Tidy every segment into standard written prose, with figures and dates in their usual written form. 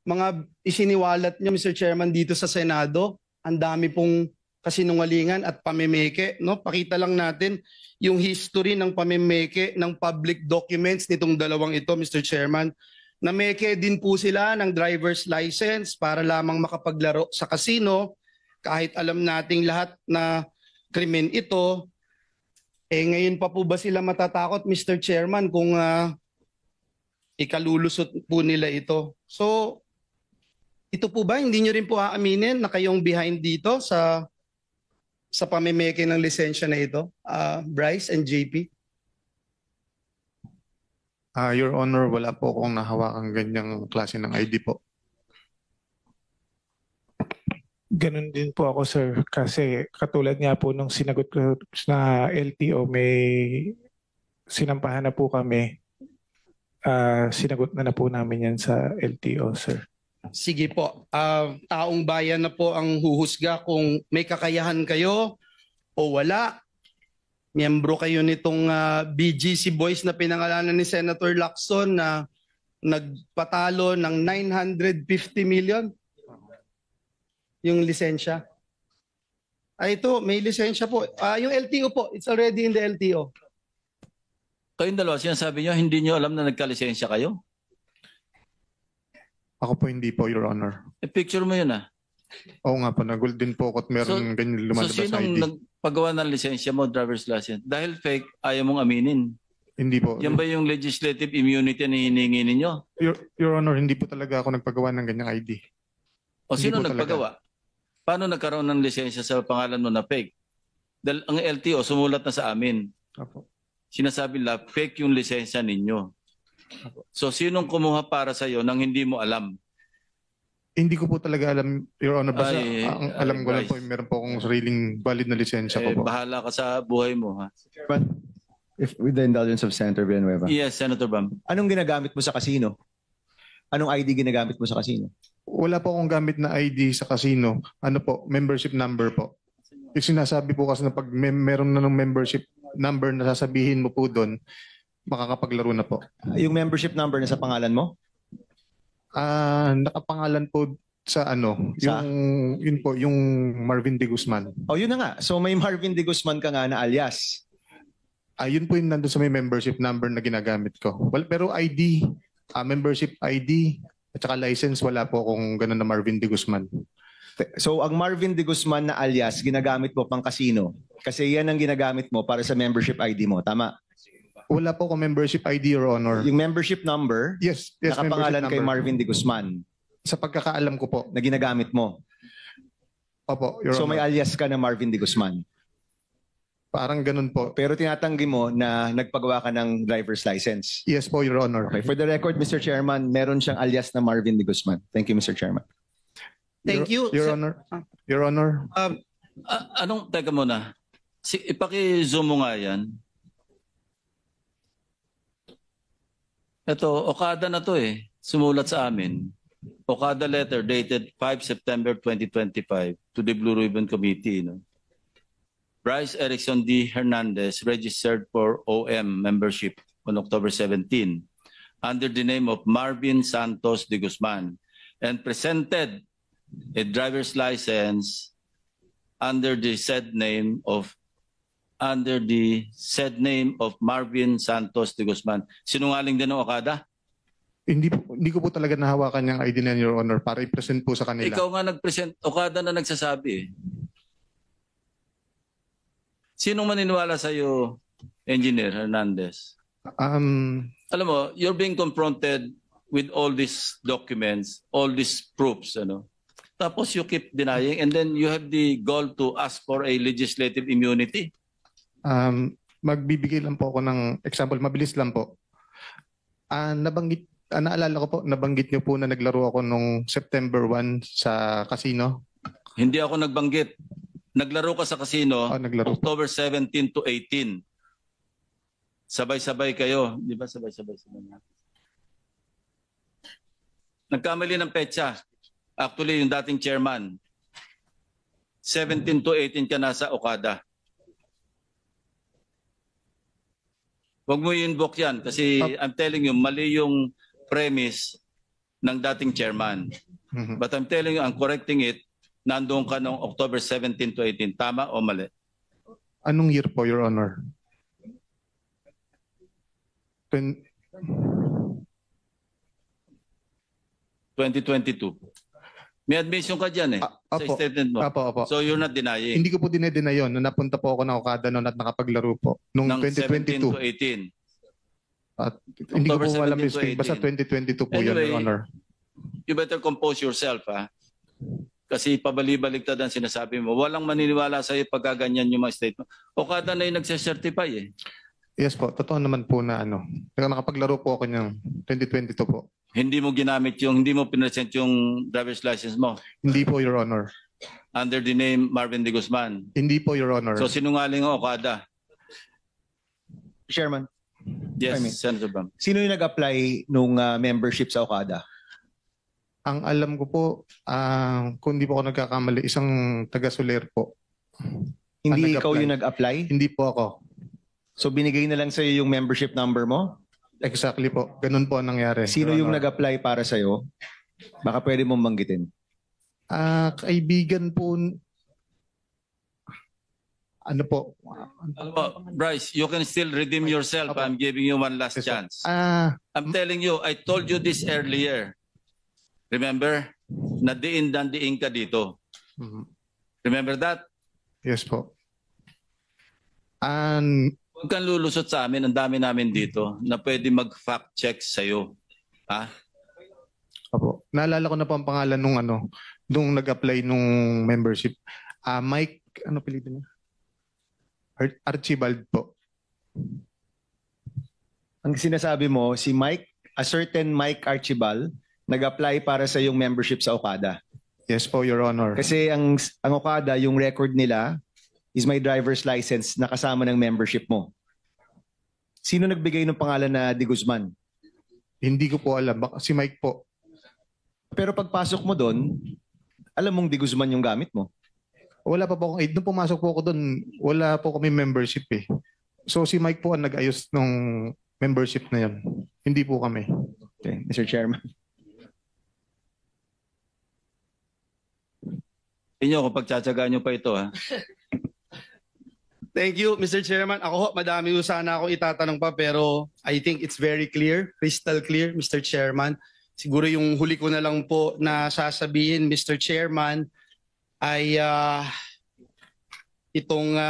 mga isiniwalat niyo, Mr. Chairman, dito sa Senado. Ang dami pong kasinungalingan at pamemeke, no? Pakita lang natin yung history ng pamemeke ng public documents nitong dalawang ito, Mr. Chairman. Nameke din po sila ng driver's license para lamang makapaglaro sa casino kahit alam nating lahat na krimen ito. Ngayon pa po ba sila matatakot, Mr. Chairman, kung ikalulusot po nila ito? So, ito po ba, hindi nyo rin po aaminin na kayong behind dito sa pamemeke ng lisensya na ito, Bryce and JP? Your Honor, wala po akong nahawakang ganyang klase ng ID po. Ganun din po ako, sir. Kasi katulad nga po nung sinagot ko na LTO, may sinampahan na po kami. Sinagot na po namin yan sa LTO, sir. Sige po. Taong bayan na po ang huhusga kung may kakayahan kayo o wala. Miyembro kayo nitong BGC Boys na pinangalanan ni Senator Lacson na nagpatalo ng 950 million yung lisensya. Ito, may lisensya po. Yung LTO po, it's already in the LTO. Kayong dalawa, sinasabi nyo, hindi nyo alam na nagkalisensya kayo? Ako po hindi po, Your Honor. Picture mo yun Oo nga po, nagul din po ako at meron ganyan lumalabas so na ID. sinong nagpagawa ng lisensya mo, driver's license? Dahil fake, ayaw mong aminin. Hindi po. Yan ba yung legislative immunity na hinihingi ninyo? Your Honor, hindi po talaga ako nagpagawa ng ganyang ID. O sino Hindi po nagpagawa? Paano nagkaroon ng lisensya sa pangalan mo na fake? Dahil ang LTO sumulat na sa amin. Opo. Sinasabi lang, fake yung lisensya ninyo. So sinong kumuha para sa iyo nang hindi mo alam? Hindi ko po talaga alam, Your Honor. Basta ang alam ko lang Bryce. po, meron po akong sariling valid na lisensya ko po. Bahala ka sa buhay mo. Ha? But if with the indulgence of Senator Villanueva. Yes, Senator Bam. Anong ginagamit mo sa casino? Anong ID ginagamit mo sa casino? Wala po akong gamit na ID sa casino. Ano po, membership number po. Yung sinasabi po kasi na pag meron na ng membership number na sasabihin mo po doon, makakapaglaro na po. Yung membership number na sa pangalan mo? Nakapangalan po sa ano, Sa? yun po, yung Marvin De Guzman. Oh, yun na nga. So may Marvin De Guzman ka nga na alias. Yun po yung nandun sa may membership number na ginagamit ko. Well, pero ID, membership ID, at saka license, wala po akong ganun na Marvin De Guzman. So ang Marvin De Guzman na alias, ginagamit mo pang casino. Kasi yan ang ginagamit mo para sa membership ID mo. Tama? Wala po akong membership ID, Your Honor. Yung membership number, Yes, nakapangalan membership kay number. Marvin De Guzman Sa pagkakaalam ko po. na ginagamit mo. Opo, Your So may Honor. alias ka na Marvin De Guzman. Parang ganun po. Pero tinatanggi mo na nagpagawa ka ng driver's license. Yes po, Your Honor. Okay, for the record, Mr. Chairman, meron siyang alias na Marvin De Guzman. Thank you, Mr. Chairman. Thank you. Your Honor. Your Honor. Teka muna. Ipaki-zoom mo nga yan. Ito, Okada na to Sumulat sa amin. Okada letter dated 5 September 2025 to the Blue Ribbon Committee. No? Bryce Erickson D. Hernandez registered for OM membership on October 17 under the name of Marvin Santos de Guzman and presented a driver's license under the said name of Marvin Santos de Guzman. Sinungaling din ng Okada? Hindi ko po talaga nahawakan yung ID na Your Honor para i-present po sa kanila. Ikaw nga nag-present, Okada na nagsasabi Sinong maniniwala sa iyo, Engineer Hernandez? Alam mo, you're being confronted with all these documents, all these proofs, Tapos you keep denying and then you have the goal to ask for a legislative immunity. Magbibigay lang po ako ng example, mabilis lang po. Naalala ko po, nabanggit niyo po na naglaro ako nung September 1 sa casino. Hindi ako nagbanggit. Naglaro ka sa casino naglaro October 17 to 18. Sabay-sabay kayo. Di ba sabay-sabay? Nagkamali ng petsa. Actually, yung dating chairman. 17 to 18 ka nasa Okada. Huwag mo i-invoke yan kasi I'm telling you, mali yung premise ng dating chairman. Mhm. But I'm telling you, I'm correcting it, nandoon ka noong October 17 to 18. Tama o mali? Anong year po, Your Honor? 2022. May admission ka dyan sa Apo, statement mo. apo. So you're not denying. Hindi ko po dinedeny yun. Nung napunta po ako ng Okada noon at nakapaglaro po. Noong Ng 17 to 2022. 18. At hindi ko po October alam 17 yung to state. Basta 2022 po yun, Anyway, Your Honor. You better compose yourself, ha? Kasi pabali-baligtad ang sinasabi mo. Walang maniniwala sa'yo pagkaganyan yung mga statement. Okada na yung nagsacertify eh. Yes po, totoo naman po na nakapaglaro po ako ng 2022 po. Hindi mo pinresent yung driver's license mo Hindi po, Your Honor. under the name Marvin De Guzman. Hindi po, Your Honor. So sinungaling ang Okada. Chairman, Yes, I mean- Senator Bam. sino yung nag-apply nung membership sa Okada? Ang alam ko po, kung hindi po ako nagkakamali, isang taga-Soler po. Hindi nag-apply? ikaw yung nag-apply? Hindi po ako. So binigay na lang sa'yo yung membership number mo? Exactly po. Ganun po ang nangyari. Sino Your yung Honor. nag-apply para sa'yo? Baka pwede mong banggitin. Kaibigan po, ano po? Alam mo, Bryce, you can still redeem yourself. Apo. I'm giving you one last Yes, po. chance. I'm Mm. telling you, I told you this earlier. Remember? Na diin ka dito. Mhm. Remember that? Yes po. Huwag kang lulusot sa amin. Ang dami namin dito na pwede mag-fact check sa'yo. Ha? Opo. Naalala ko na po ang pangalan nung nag-apply nung membership. Mike, ano pilitin niya? Archibald po. Ang sinasabi mo, si Mike, a certain Mike Archibald, nag-apply para sa yung membership sa Okada. Yes po, Your Honor. Kasi ang Okada, yung record nila is my driver's license na kasama ng membership mo. Sino nagbigay ng pangalan na De Guzman? Hindi ko po alam. Baka si Mike po. Pero pagpasok mo doon, alam mong De Guzman yung gamit mo. Wala pa po akong aid. Nung pumasok po ako doon, wala po kami membership eh. So si Mike po ang nag-ayos ng membership na yan. Hindi po kami. Okay, Mr. Chairman. Inyo, kung pagtsatsagaan nyo pa ito, ha? Thank you, Mr. Chairman. Ako ho, madami ho sana akong itatanong pa pero I think it's very clear, crystal clear, Mr. Chairman. Siguro yung huli ko na lang po na sasabihin, Mr. Chairman, ay itong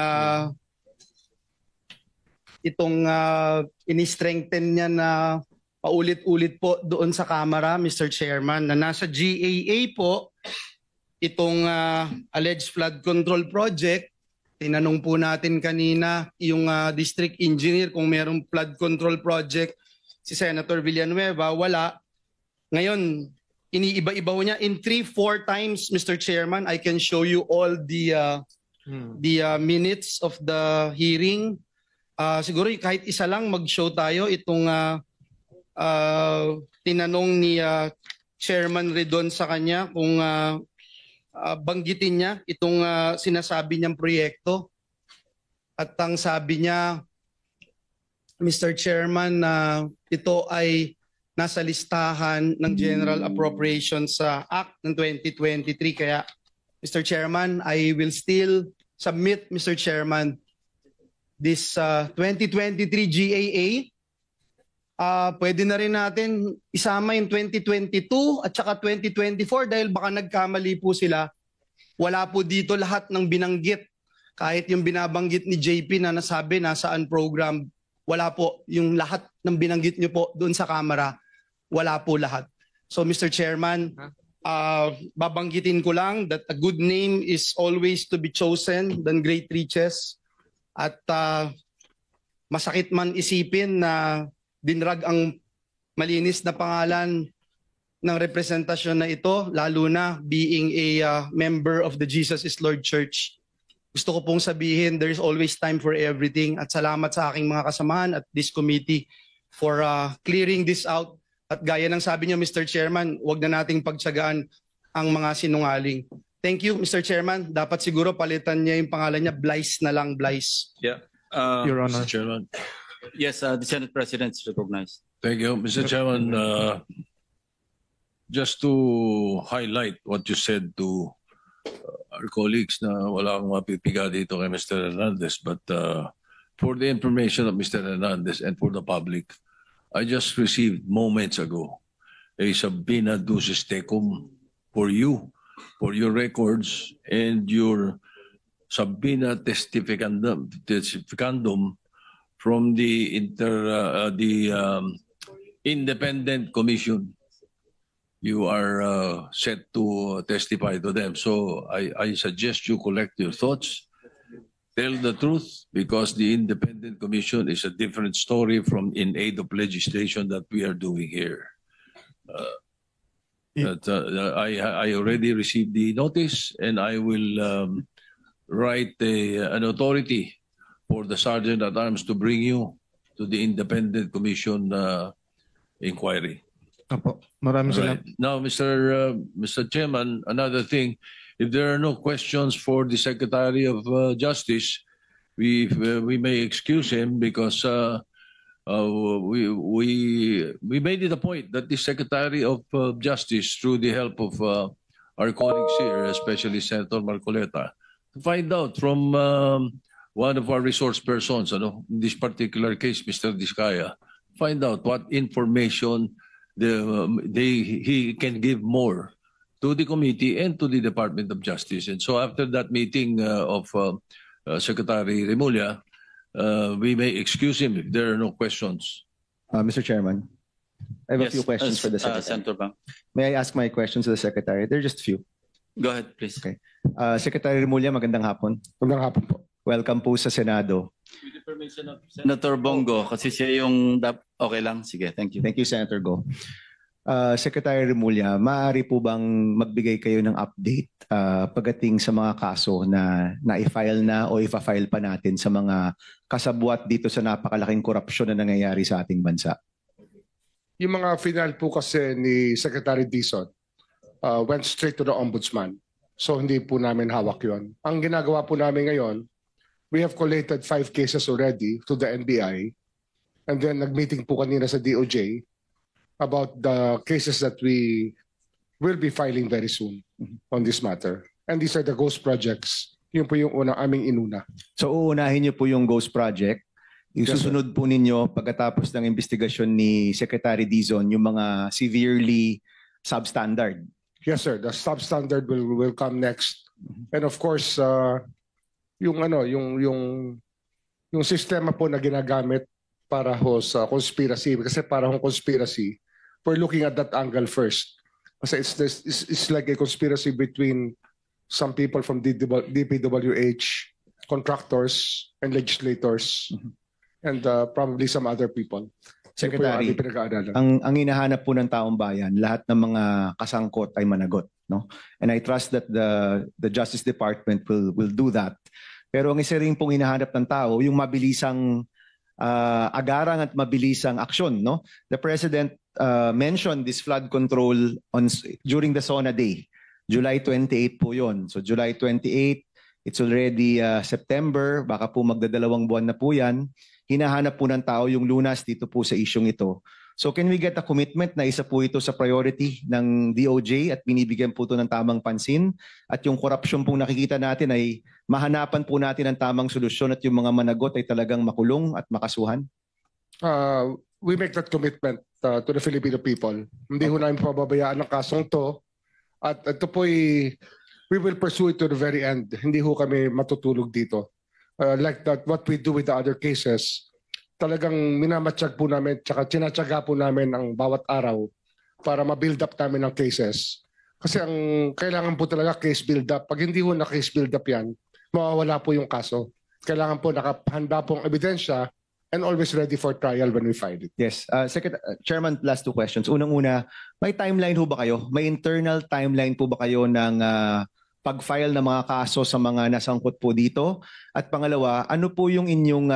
ini-strengthen niya na paulit-ulit po doon sa Kamara, Mr. Chairman, na nasa GAA po itong alleged flood control project. Tinanong po natin kanina yung district engineer kung merong flood control project si Senator Villanueva, wala. Ngayon, iniiba-iba ho niya in 3-4 times, Mr. Chairman. I can show you all the minutes of the hearing. Siguro kahit isa lang mag-show tayo itong tinanong ni Chairman Redon sa kanya kung banggitin niya itong sinasabi niyang proyekto. At ang sabi niya, Mr. Chairman, na ito ay nasa listahan ng General Appropriations sa Act ng 2023. Kaya, Mr. Chairman, I will still submit, Mr. Chairman, this 2023 GAA. Pwede na rin natin isama yung 2022 at saka 2024 dahil baka nagkamali po sila. Wala po dito lahat ng binanggit. Kahit yung binabanggit ni JP na nasabi nasaan program, wala po. Yung lahat ng binanggit niyo po doon sa Kamara, wala po lahat. So Mr. Chairman, babanggitin ko lang that a good name is always to be chosen than great riches. At masakit man isipin na dinrag ang malinis na pangalan ng representasyon na ito, lalo na being a member of the Jesus is Lord Church. Gusto ko pong sabihin, there's always time for everything. At salamat sa aking mga kasamahan at this committee for clearing this out. At gaya ng sabi niyo, Mr. Chairman, wag na nating pagtsagaan ang mga sinungaling. Thank you, Mr. Chairman. Dapat siguro palitan niya yung pangalan niya, Blyce na lang, Blyce. Yeah. Your Honor. Mr. Chairman. Yes, the Senate President is recognized. Thank you. Mr. Chairman, just to highlight what you said to our colleagues na wala akong mapipiga dito kay Mr. Hernandez, but for the information of Mr. Hernandez and for the public, I just received moments ago a subpoena ducis tecum for you, for your records and your subpoena testificandum from the independent commission. You are set to testify to them. So I suggest you collect your thoughts, tell the truth, because the independent commission is a different story from in aid of legislation that we are doing here. I already received the notice, and I will write an authority for the Sergeant at Arms to bring you to the independent commission inquiry. Opo. Maraming salamat. Right. Now, Mr. Chairman, another thing, if there are no questions for the Secretary of Justice, we may excuse him because we made it a point that the Secretary of Justice, through the help of our colleagues here, especially Senator Marcoleta, to find out from one of our resource persons, in this particular case, Mr. Diskaya, find out what information he can give more to the committee and to the Department of Justice. And so after that meeting of Secretary Remulla, we may excuse him if there are no questions. Mr. Chairman, I have a few questions for the Secretary. Senator Bang. May I ask my questions to the Secretary? They're just few. Go ahead, please. Okay. Secretary Remulla, magandang hapon. Magandang hapon po. Welcome po sa Senado. With the permission of Senator Bongo, kasi siya yung okay lang. Sige, thank you. Thank you, Senator Go. Secretary Remulla, maaari po bang magbigay kayo ng update pagdating sa mga kaso na na-file na o ifa-file pa natin sa mga kasabwat dito sa napakalaking korupsyon na nangyayari sa ating bansa? Yung mga final po kasi ni Secretary Dizon went straight to the Ombudsman. So hindi po namin hawak yon. Ang ginagawa po namin ngayon, we have collated 5 cases already to the NBI, and then nag-meeting po kanina sa DOJ about the cases that we will be filing very soon on this matter. And these are the ghost projects. Yun po yung aming inuna. So uunahin niyo po yung ghost project. Isusunod po ninyo pagkatapos ng investigasyon ni Secretary Dizon yung mga severely substandard. Yes, sir. The substandard will come next. And of course, yung sistema po na ginagamit para ho sa conspiracy, kasi para hong conspiracy, we're looking at that angle first. Kasi it's like a conspiracy between some people from DPWH, contractors and legislators, and probably some other people. Secretary, ang hinahanap po ng taong bayan, lahat ng mga kasangkot ay managot, no? And I trust that the Justice Department will do that. Pero ang isa rin pong hinahanap ng tao, yung mabilisang agarang at mabilisang aksyon, no? The President mentioned this flood control during the SONA Day. July 28 po yon. So July 28, it's already September, baka po magdadalawang buwan na po yan. Hinahanap po ng tao yung lunas dito po sa isyong ito. So can we get a commitment na isa po ito sa priority ng DOJ at binibigyan po ito ng tamang pansin, at yung korupsyon pong nakikita natin ay mahanapan po natin ng tamang solusyon at yung mga managot ay talagang makulong at makasuhan? We make that commitment to the Filipino people. Hindi ho namin pababayaan ang kasong to, at ito po we will pursue it to the very end. Hindi ho kami matutulog dito. Like that, what we do with the other cases, talagang minamatsyag po namin, tsaka tinatsaga po namin ang bawat araw para ma-build up namin ang cases. Kasi ang kailangan po talaga case build up. Pag hindi ho na case build up yan, mawawala po yung kaso. Kailangan po nakahanda pong ebidensya and always ready for trial when we file it. Yes. Chairman, last 2 questions. Unang-una, may timeline ho ba kayo? May internal timeline po ba kayo ng pag-file ng mga kaso sa mga nasangkot po dito? At pangalawa, ano po yung inyong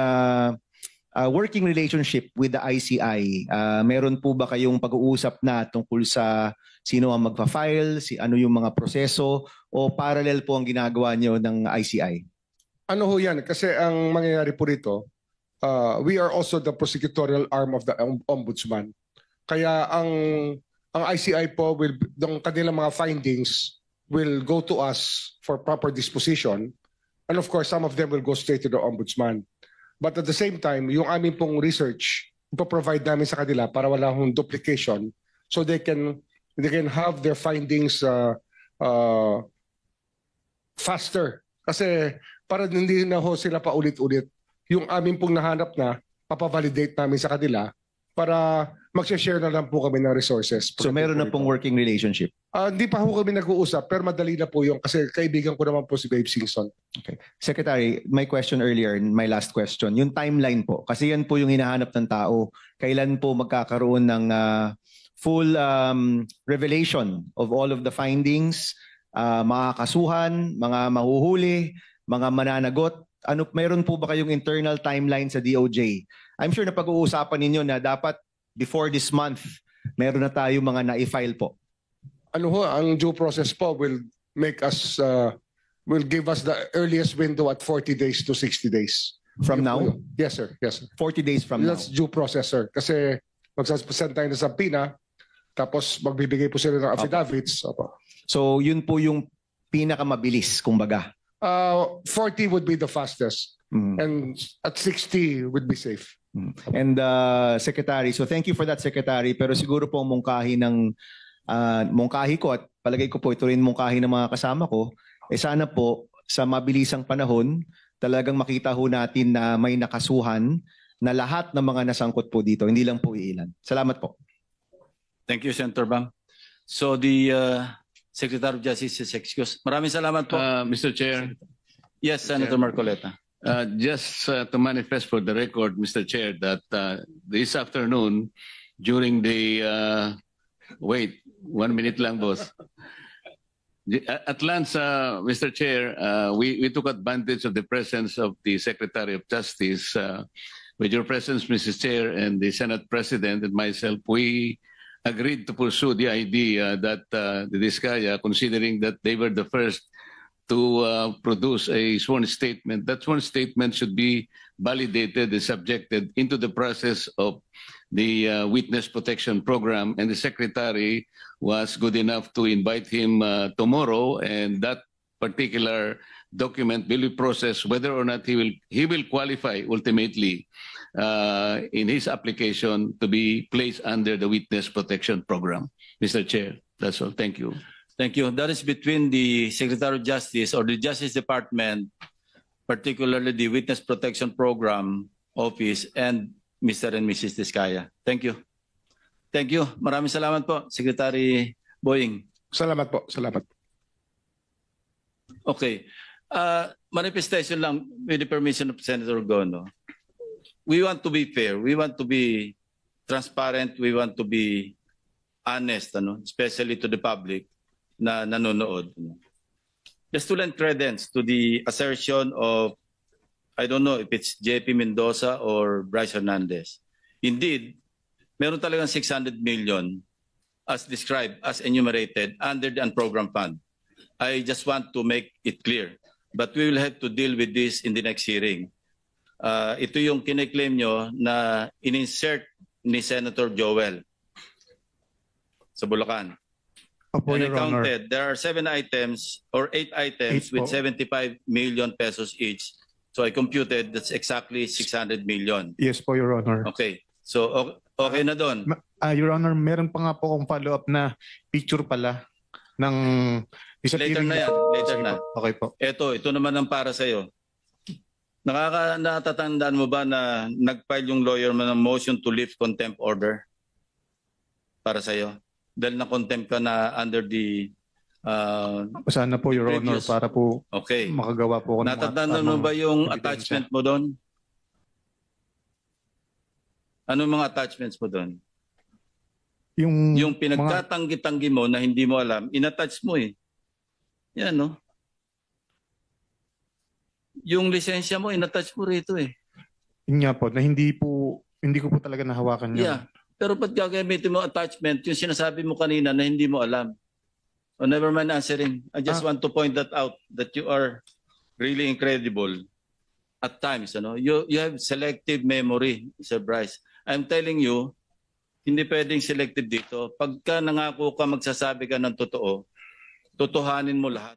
working relationship with the ICI? Meron po ba kayong pag-uusap na tungkol sa sino ang magpa-file, ano yung mga proseso, o parallel po ang ginagawa nyo ng ICI? Ano ho yan? Kasi ang mangyayari po rito, we are also the prosecutorial arm of the Ombudsman. Kaya ang ang ICI po will, ng kanilang mga findings will go to us for proper disposition. And of course, some of them will go straight to the ombudsman. But at the same time, yung aming pong research, ipoprovide namin sa kanila para wala hong duplication so they can have their findings faster. Kasi para hindi na ho sila paulit-ulit, yung aming pong nahanap na, papavalidate namin sa kanila para mag-share na lang po kami ng resources. So meron na pong working relationship. Hindi pa ho kami nag-uusap, pero madali na po yung kasi kaibigan ko naman po si Babe Singson. Okay. Secretary, my question earlier, my last question, yung timeline po, kasi yan po yung hinahanap ng tao. Kailan po magkakaroon ng full revelation of all of the findings, mga kasuhan, mga mahuhuli, mga mananagot? Mayroon po ba kayong internal timeline sa DOJ? I'm sure na pag-uusapan ninyo na dapat before this month, meron na tayo mga na-file po. Ang due process po will make us, will give us the earliest window at 40 days to 60 days. From now? Yes, sir. Yes, sir. 40 days from now? That's due process, sir. Kasi magsasend tayo na sa PINA, tapos magbibigay po sila ng affidavits. Opo. So yun po yung pinakamabilis, kumbaga. 40 would be the fastest. And at 60 would be safe. And Secretary, so thank you for that, Secretary. Pero siguro po ang mungkahi ko at palagay ko po ito rin mungkahi ng mga kasama ko, sana po sa mabilisang panahon talagang makita ho natin na may nakasuhan na lahat ng mga nasangkot po dito, hindi lang po iilan. Salamat po. Thank you, Senator Bang. So the Secretary of Justice is excused. Maraming salamat po. Mr. Chair. Yes, Senator Marcoleta. Just to manifest for the record, Mr. Chair, that this afternoon, during the wait, 1 minute lang, boss. At lunch, Mr. Chair, we took advantage of the presence of the Secretary of Justice. With your presence, Mrs. Chair, and the Senate President and myself, we agreed to pursue the idea that the Diskaya, considering that they were the first to produce a sworn statement, that sworn statement should be validated and subjected into the process of the Witness Protection Program, and the Secretary was good enough to invite him tomorrow, and that particular document will be processed whether or not he will qualify ultimately in his application to be placed under the Witness Protection Program. Mr. Chair, that's all. Thank you. Thank you. That is between the Secretary of Justice or the Justice Department, particularly the Witness Protection Program Office, and Mr. and Mrs. Diskaya. Thank you. Thank you. Maraming salamat po, Secretary Boying. Salamat po. Salamat. Okay. Manifestation lang with the permission of Senator Gono. We want to be fair. We want to be transparent. We want to be honest, especially to the public na nanonood. Just to lend credence to the assertion of, I don't know if it's JP Mendoza or Bryce Hernandez. Indeed, meron talagang 600 million as described, as enumerated under the unprogrammed fund. I just want to make it clear. But we will have to deal with this in the next hearing. Ito yung kiniklaim nyo na in-insert ni Senator Joel sa Bulacan. Opo, And I Your Honor. counted, there are 7 items or 8 items Eight with po. 75 million pesos each. So I computed that's exactly 600 million. Yes po, Your Honor. Okay. So okay na doon. Your Honor, meron pa nga po akong follow-up na picture pala ng Later na yan. Later Sige na. po. Okay po. Ito naman ang para sa'yo. Natatandaan mo ba na nag-file yung lawyer mo ng motion to lift contempt order para sa'yo? Dahil na-contempt ka na under the Sana po, Your Honor, previous. para po Okay. makagawa po ako ng mga Natatandaan mo tamang ba yung ebidensya. attachment mo doon? Anong mga attachments mo doon? Yung pinagtatanggi-tanggi mo na hindi mo alam, inattach mo eh. Yan, no? Yung lisensya mo, inattach mo rito eh. Yun nga po, na hindi ko po talaga nahawakan yun. Yeah. Pero ba't gagamitin mo attachment yung sinasabi mo kanina na hindi mo alam? Oh, never mind answering. I just want to point that out that you are really incredible at times. You have selective memory, Mr. Bryce. I'm telling you, Hindi pwedeng selective dito. Pagka nangako ka, magsasabi ka ng totoo, totohanin mo lahat.